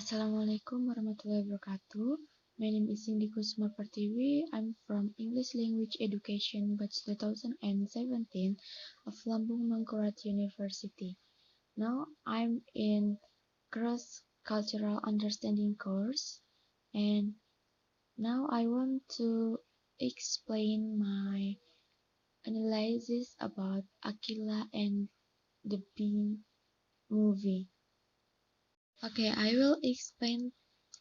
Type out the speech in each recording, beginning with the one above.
Assalamualaikum warahmatullahi wabarakatuh. My name is Kusuma Pertiwi. I'm from English Language Education batch 2017 of Lambung Mangkurat University. Now I'm in Cross Cultural Understanding course, and now I want to explain my analysis about Akeelah and the Bean movie. Okay, I will explain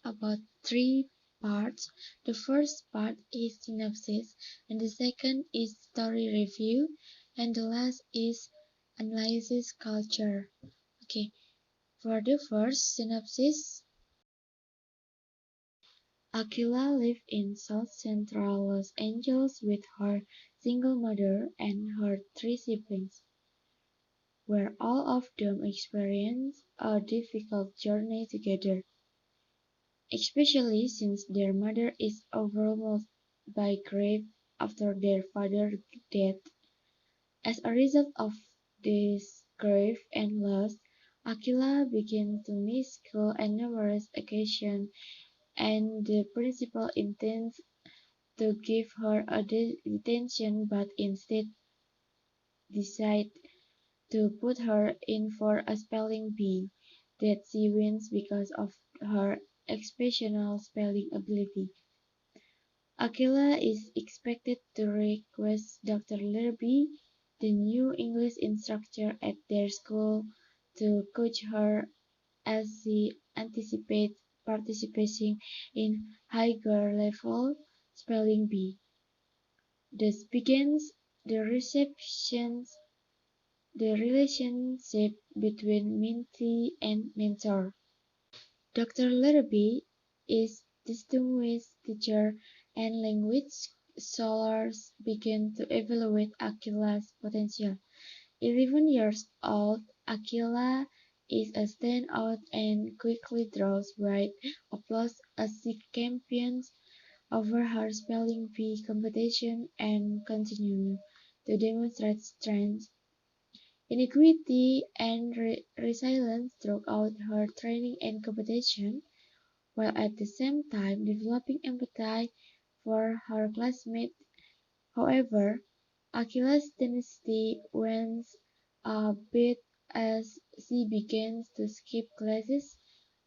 about three parts. The first part is synopsis, and the second is story review, and the last is analysis culture. Okay, for the first synopsis, Akeelah lived in South Central Los Angeles with her single mother and her three siblings, where all of them experienced a difficult journey together, especially since their mother is overwhelmed by grief after their father's death. As a result of this grief and loss, Akeelah began to miss school on numerous occasions, and the principal intends to give her a detention but instead decide to put her in for a spelling bee that she wins because of her exceptional spelling ability. Akeelah is expected to request Dr. Lerby, the new English instructor at their school, to coach her as she anticipates participating in higher level spelling bee. Thus begins the receptions the relationship between mentee and mentor. Dr. Lerby is distinguished teacher and language scholars begin to evaluate Akeelah's potential. 11 years old, Akeelah is a standout and quickly draws wide applause as she campaigns over her spelling bee competition and continues to demonstrate strength, integrity, and resilience throughout her training and competition, while at the same time developing empathy for her classmates. However, Akeelah's tenacity wanes a bit as she begins to skip classes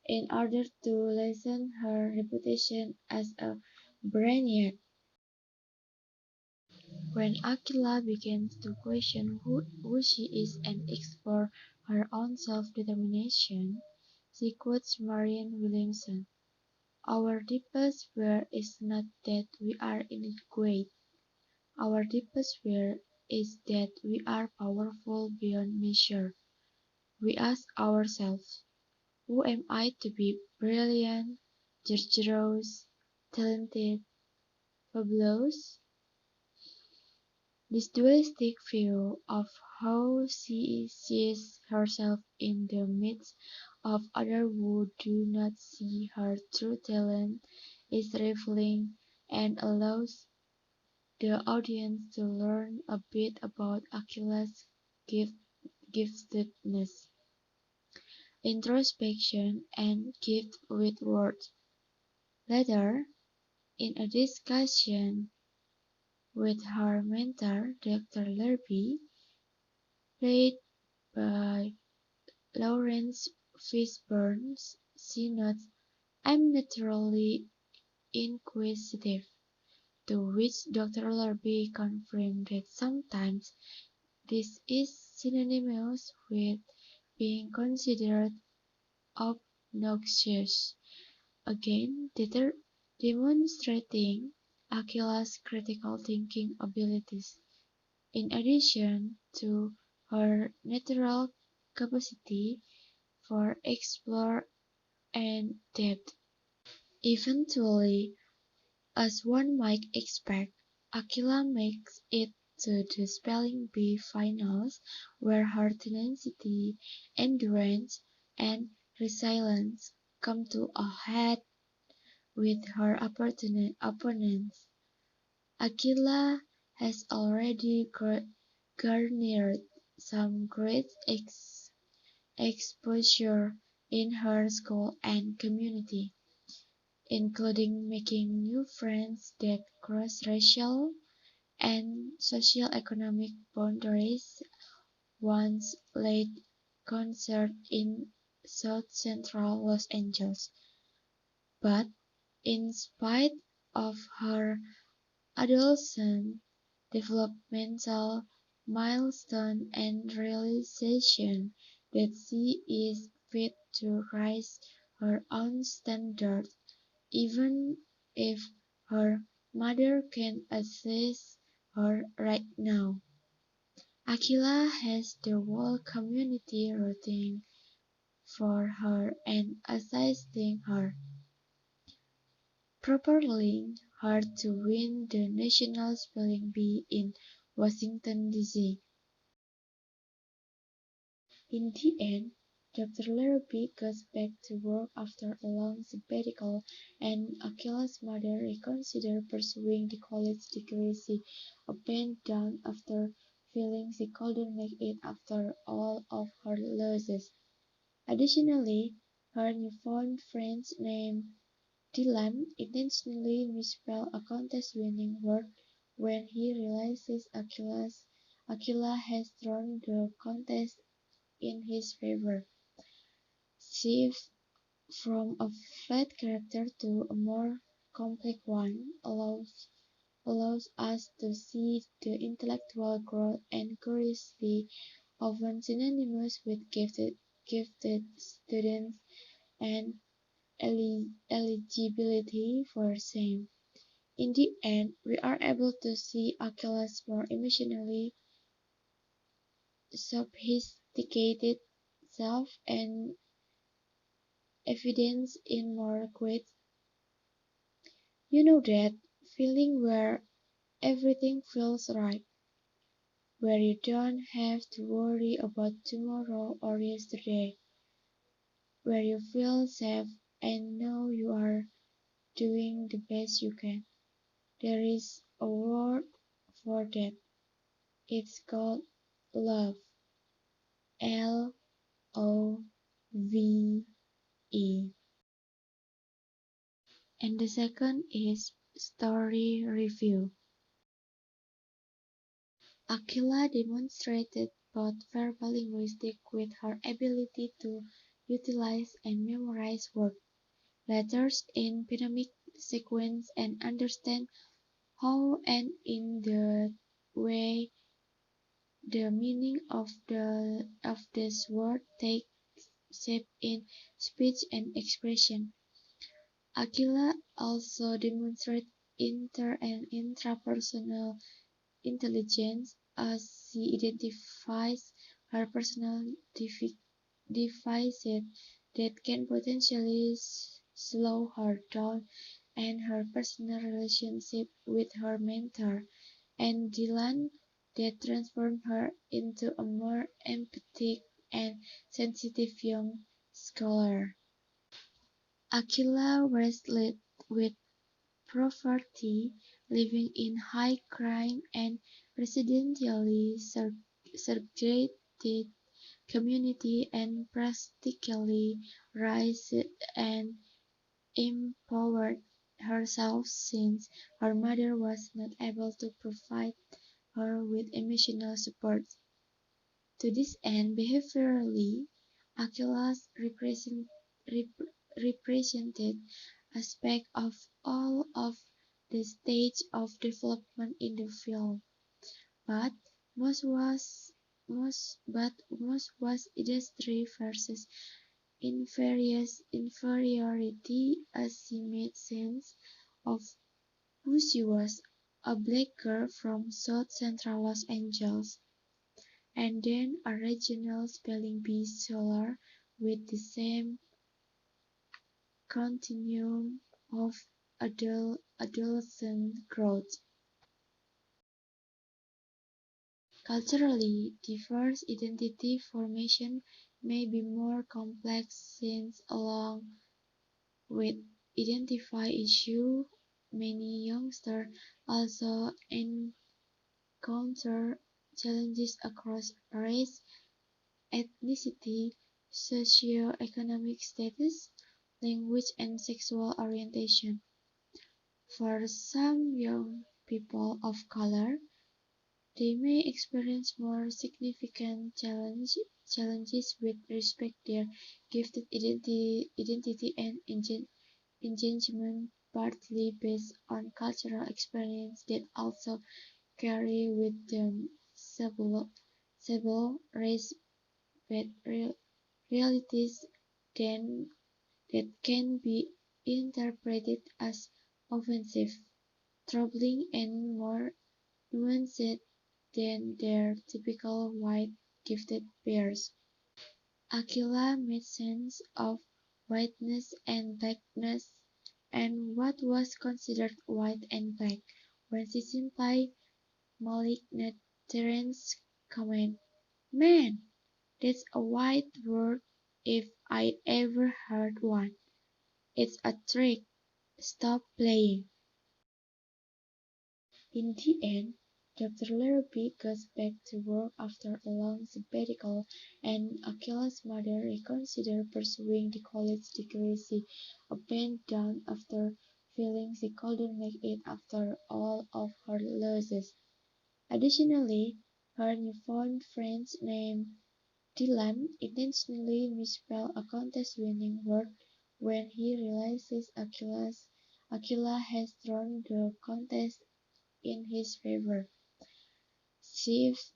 in order to lessen her reputation as a brainiac. When Akeelah begins to question who she is and explore her own self-determination, she quotes Marianne Williamson: "Our deepest fear is not that we are inadequate. Our deepest fear is that we are powerful beyond measure. We ask ourselves, who am I to be brilliant, dangerous, talented, fabulous?" This dualistic view of how she sees herself in the midst of others who do not see her true talent is revealing and allows the audience to learn a bit about Akeelah's giftedness, introspection, and gift with words. Later, in a discussion with her mentor, Dr. Lerby, played by Lawrence Fishburne, she notes, "I'm naturally inquisitive," to which Dr. Lerby confirmed that sometimes this is synonymous with being considered obnoxious, again demonstrating Akeelah's critical thinking abilities. In addition to her natural capacity for explore and depth. Eventually, as one might expect, Akeelah makes it to the spelling bee finals, where her tenacity, endurance, and resilience come to a head with her opponents. Akeelah has already garnered some great exposure in her school and community, including making new friends that cross racial and socio-economic boundaries. Once late concert in South Central Los Angeles. But in spite of her adolescent developmental milestone and realization that she is fit to raise her own standards, even if her mother can assist her right now. Akeelah has the whole community rooting for her and assisting her, propelling her to win the national spelling bee in Washington, D.C. In the end, Dr. Larrabee goes back to work after a long sabbatical, and Akeelah's mother reconsiders pursuing the college degree she abandoned after feeling she couldn't make it after all of her losses. Additionally, her newfound friend named Dylan intentionally misspells a contest-winning word when he realizes Akeelah has thrown the contest in his favor. Shifts from a flat character to a more complex one allows us to see the intellectual growth and curiosity often synonymous with gifted students and eligibility for same. In the end, we are able to see Akeelah's more emotionally sophisticated self and evidence in more quiet. You know that feeling where everything feels right, where you don't have to worry about tomorrow or yesterday, where you feel safe and know you are doing the best you can. There is a word for that. It's called love. Love. And the second is story review. Akeelah demonstrated both verbal linguistics with her ability to utilize and memorize words, letters in phonemic sequence and understand how and in the way the meaning of this word takes shape in speech and expression. Akeelah also demonstrated inter and intrapersonal intelligence as she identifies her personal deficit that can potentially slow her down and her personal relationship with her mentor, and Dylan that transformed her into a more empathic and sensitive young scholar. Akeelah wrestled with poverty, living in high crime and residentially segregated community and practically raised and empowered herself since her mother was not able to provide her with emotional support. To this end, behaviorally, Akeelah represented aspects of all of the stage of development in the film, but most was industry versus inferiority as she made sense of who she was, a black girl from South Central Los Angeles, and then a regional spelling bee scholar with the same continuum of adolescent growth. Culturally diverse identity formation may be more complex since along with identity issues, many youngsters also encounter challenges across race, ethnicity, socioeconomic status, language, and sexual orientation. For some young people of color, they may experience more significant challenges with respect their gifted identity and engagement, partly based on cultural experience that also carry with them several race-based realities then that can be interpreted as offensive, troubling, and more nuanced than their typical white gifted peers. Akeelah made sense of whiteness and blackness and what was considered white and black when she simply maligned Terrence's comment, "Man, that's a white word if I ever heard one. It's a trick. Stop playing." In the end, Dr. Larrabee goes back to work after a long sabbatical, and Akeelah's mother reconsiders pursuing the college degree she abandoned after feeling she couldn't make it after all of her losses. Additionally, her newfound friend named Dylan intentionally misspells a contest-winning word when he realizes Akeelah has thrown the contest in his favor. Shifts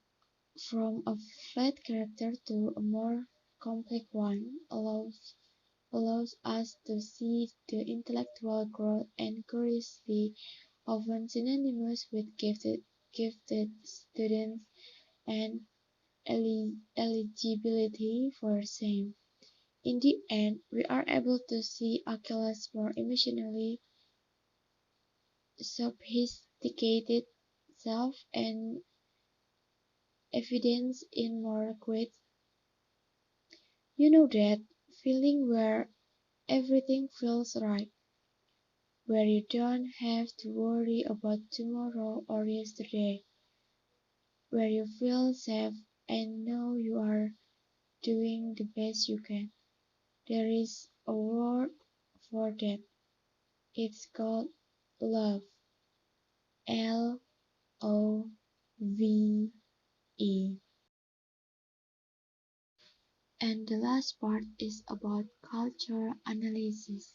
from a flat character to a more complex one allows us to see the intellectual growth and curiosity often synonymous with gifted students and eligibility for same. In the end, we are able to see Akeelah's more emotionally sophisticated self and evidence in more quiet, that feeling where everything feels right, where you don't have to worry about tomorrow or yesterday, where you feel safe and know you are doing the best you can. There is a word for that. It's called love. Love. And the last part is about culture analysis.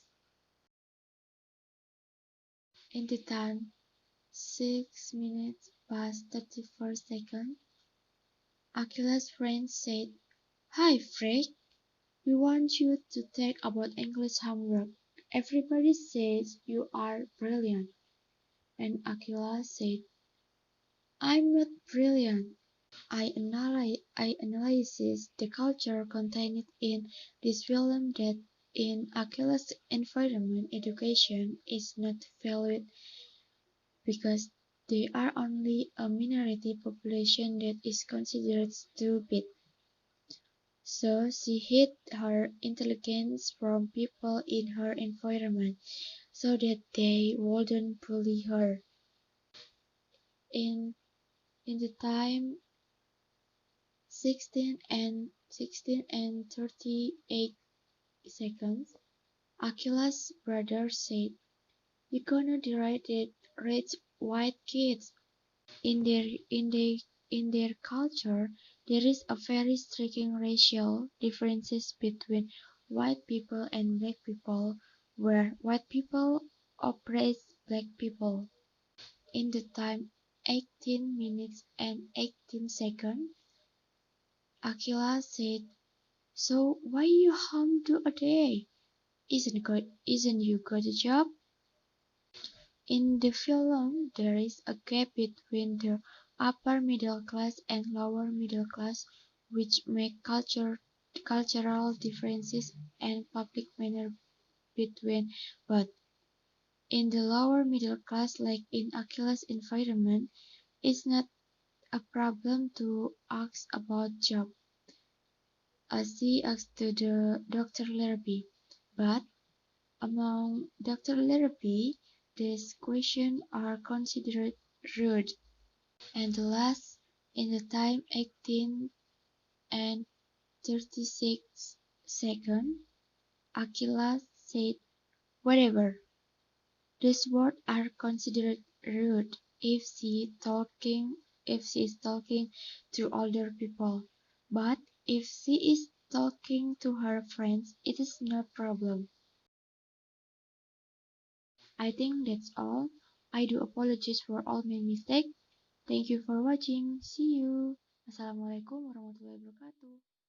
In the time 6 minutes past 34 seconds, Akeelah's friend said, "Hi Frank, we want you to talk about English homework. Everybody says you are brilliant." And Akeelah said, "I'm not brilliant. I analyzes the culture contained in this film that in Akeelah's environment education is not valued because they are only a minority population that is considered stupid. So she hid her intelligence from people in her environment so that they wouldn't bully her." In in the time 16 and 38 seconds, Akeelah's brother said, "You gonna deride it rich white kids. In their in their in their culture, there is a very striking racial differences between white people and black people, where white people oppress black people." In the time 18 minutes and 18 seconds, Akeelah said, "So why you home do a day? Isn't you got a job?" In the film, there is a gap between the upper middle class and lower middle class, which make cultural differences and public manner between both. In the lower middle class, like in Akeelah's environment, it's not a problem to ask about job, as she asked to the Dr. Larrabee. But among Dr. Larrabee, these questions are considered rude. And the last, in the time 18 and 36 Second, Akeelah said, "Whatever." These words are considered rude if she is talking to older people, but if she is talking to her friends, it is no problem. I think that's all. I do apologize for all my mistakes. Thank you for watching. See you. Assalamualaikum warahmatullahi wabarakatuh.